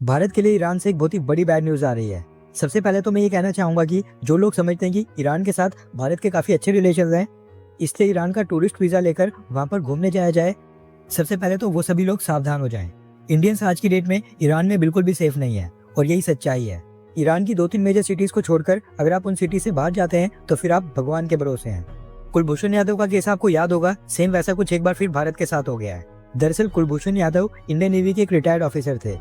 भारत के लिए ईरान से एक बहुत ही बड़ी बैड न्यूज़ आ रही है। सबसे पहले तो मैं ये कहना चाहूँगा कि जो लोग समझते हैं कि ईरान के साथ भारत के काफ़ी अच्छे रिलेशंस हैं, इसलिए ईरान का टूरिस्ट वीज़ा लेकर वहाँ पर घूमने जाया जाए, सबसे पहले तो वो सभी लोग सावधान हो जाएं। इंडियंस आज की डेट में ईरान में बिल्कुल भी सेफ नहीं है और यही सच्चाई है। ईरान की 2-3 मेजर सिटीज़ को छोड़कर अगर आप उन सिटी से बाहर जाते हैं तो फिर आप भगवान के भरोसे हैं। कुलभूषण यादव का केस आपको याद होगा, सेम वैसा कुछ एक बार फिर भारत के साथ हो गया है। दरअसल कुलभूषण यादव इंडियन नेवी के एक रिटायर्ड ऑफिसर थे।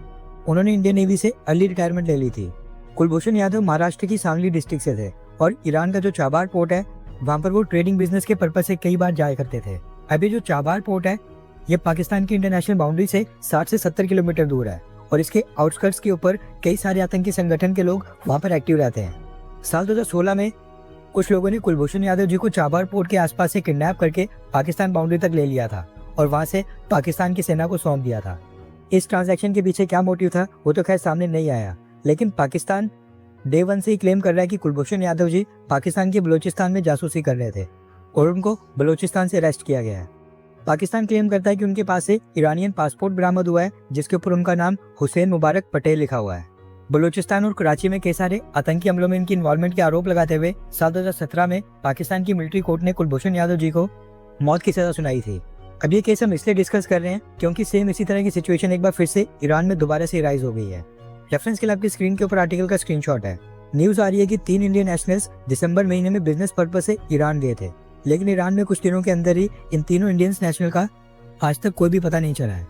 उन्होंने इंडियन नेवी से अर्ली रिटायरमेंट ले ली थी। कुलभूषण यादव महाराष्ट्र की सांगली डिस्ट्रिक्ट से थे और ईरान का जो चाबार पोर्ट है वहाँ पर वो ट्रेडिंग बिजनेस के पर्पज से कई बार जाया करते थे। अभी जो चाबार पोर्ट है ये पाकिस्तान की इंटरनेशनल बाउंड्री से 60 से 70 किलोमीटर दूर है और इसके आउटस्कर्ट्स के ऊपर कई सारे आतंकी संगठन के लोग वहाँ पर एक्टिव रहते हैं। साल 2016 में कुछ लोगों ने कुलभूषण यादव जी को चाबार पोर्ट के आसपास से किडनैप करके पाकिस्तान बाउंड्री तक ले लिया था और वहाँ से पाकिस्तान की सेना को सौंप दिया था। इस ट्रांजैक्शन के पीछे क्या मोटिव था वो तो खैर सामने नहीं आया, लेकिन पाकिस्तान डे 1 से ही क्लेम कर रहा है कि कुलभूषण यादव जी पाकिस्तान के बलूचिस्तान में जासूसी कर रहे थे और उनको बलूचिस्तान से अरेस्ट किया गया है। पाकिस्तान क्लेम करता है कि उनके पास से ईरानियन पासपोर्ट बरामद हुआ है जिसके ऊपर उनका नाम हुसैन मुबारक पटेल लिखा हुआ है। बलूचिस्तान और कराची में कई सारे आतंकी हमलों में इनकी इन्वॉल्वमेंट के आरोप लगाते हुए साल 2017 में पाकिस्तान की मिलिट्री कोर्ट ने कुलभूषण यादव जी को मौत की सजा सुनाई थी। अब ये केस हम इसलिए डिस्कस कर रहे हैं क्योंकि सेम इसी तरह की सिचुएशन एक बार फिर से ईरान में दोबारा से राइज हो गई है। रेफरेंस के लिए आपकी स्क्रीन के ऊपर आर्टिकल का स्क्रीनशॉट है। न्यूज आ रही है कि 3 इंडियन नेशनल्स दिसंबर महीने में बिजनेस पर्पज से ईरान गए थे, लेकिन ईरान में कुछ दिनों के अंदर ही इन तीनों इंडियन नेशनल का आज तक कोई भी पता नहीं चला है।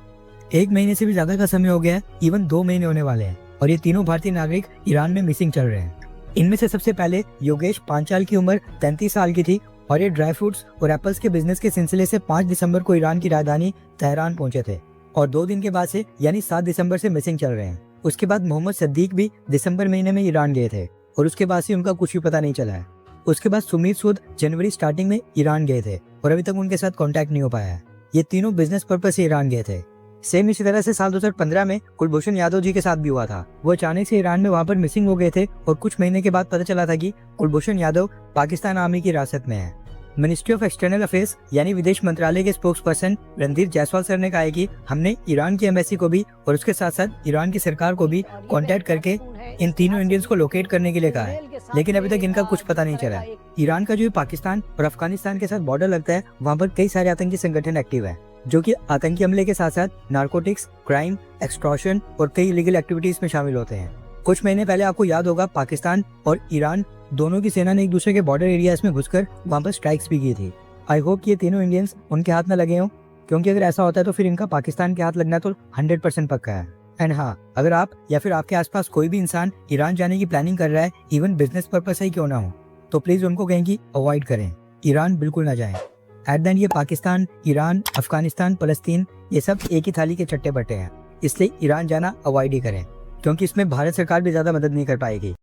1 महीने से भी ज्यादा का समय हो गया है, इवन 2 महीने होने वाले हैं और ये तीनों भारतीय नागरिक ईरान में मिसिंग चल रहे हैं। इनमें से सबसे पहले योगेश पांचाल की उम्र 33 साल की थी और ये ड्राई फ्रूट्स और एप्पल्स के बिजनेस के सिलसिले से 5 दिसंबर को ईरान की राजधानी तेहरान पहुंचे थे और 2 दिन के बाद से यानी 7 दिसंबर से मिसिंग चल रहे हैं। उसके बाद मोहम्मद सद्दीक भी दिसंबर महीने में ईरान गए थे और उसके बाद से उनका कुछ भी पता नहीं चला है। उसके बाद सुमीत सूद जनवरी स्टार्टिंग में ईरान गए थे और अभी तक उनके साथ कॉन्टैक्ट नहीं हो पाया है। ये तीनों बिजनेस पर्पज से ईरान गए थे। सेम इसी तरह से साल 2015 में कुलभूषण यादव जी के साथ भी हुआ था। वो अचानक से ईरान में वहाँ पर मिसिंग हो गए थे और कुछ महीने के बाद पता चला था कि कुलभूषण यादव पाकिस्तान आर्मी की हिरासत में है। मिनिस्ट्री ऑफ एक्सटर्नल अफेयर्स यानी विदेश मंत्रालय के spokes person Randhir Jaiswal sir ने कहा है कि हमने ईरान की एम्बेसी को भी और उसके साथ साथ ईरान की सरकार को भी कांटेक्ट करके इन तीनों इंडियंस को लोकेट करने के लिए कहा है, लेकिन अभी तक इनका कुछ पता नहीं चला है। ईरान का जो पाकिस्तान और अफगानिस्तान के साथ बॉर्डर लगता है वहाँ पर कई सारे आतंकी संगठन एक्टिव है जो कि आतंकी हमले के साथ साथ नार्कोटिक्स, क्राइम, एक्सटॉर्शन और कई इलीगल एक्टिविटीज में शामिल होते हैं। कुछ महीने पहले आपको याद होगा पाकिस्तान और ईरान दोनों की सेना ने एक दूसरे के बॉर्डर एरियाज में घुसकर वहां पर स्ट्राइक्स भी की थी। आई होप कि ये तीनों इंडियंस उनके हाथ में लगे हों, क्योंकि अगर ऐसा होता है तो फिर इनका पाकिस्तान के हाथ लगना तो 100% पक्का है। एंड हाँ, अगर आप या फिर आपके आसपास कोई भी इंसान ईरान जाने की प्लानिंग कर रहा है, इवन बिजनेस पर्पज से ही क्यों ना हो, तो प्लीज उनको कहें कि अवॉइड करें, ईरान बिल्कुल ना जाएं। एट द एंड ये पाकिस्तान, ईरान, अफगानिस्तान, फलस्तीन ये सब एक ही थाली के चट्टे बट्टे हैं, इसलिए ईरान जाना अवॉइड ही करें, क्योंकि इसमें भारत सरकार भी ज्यादा मदद नहीं कर पाएगी।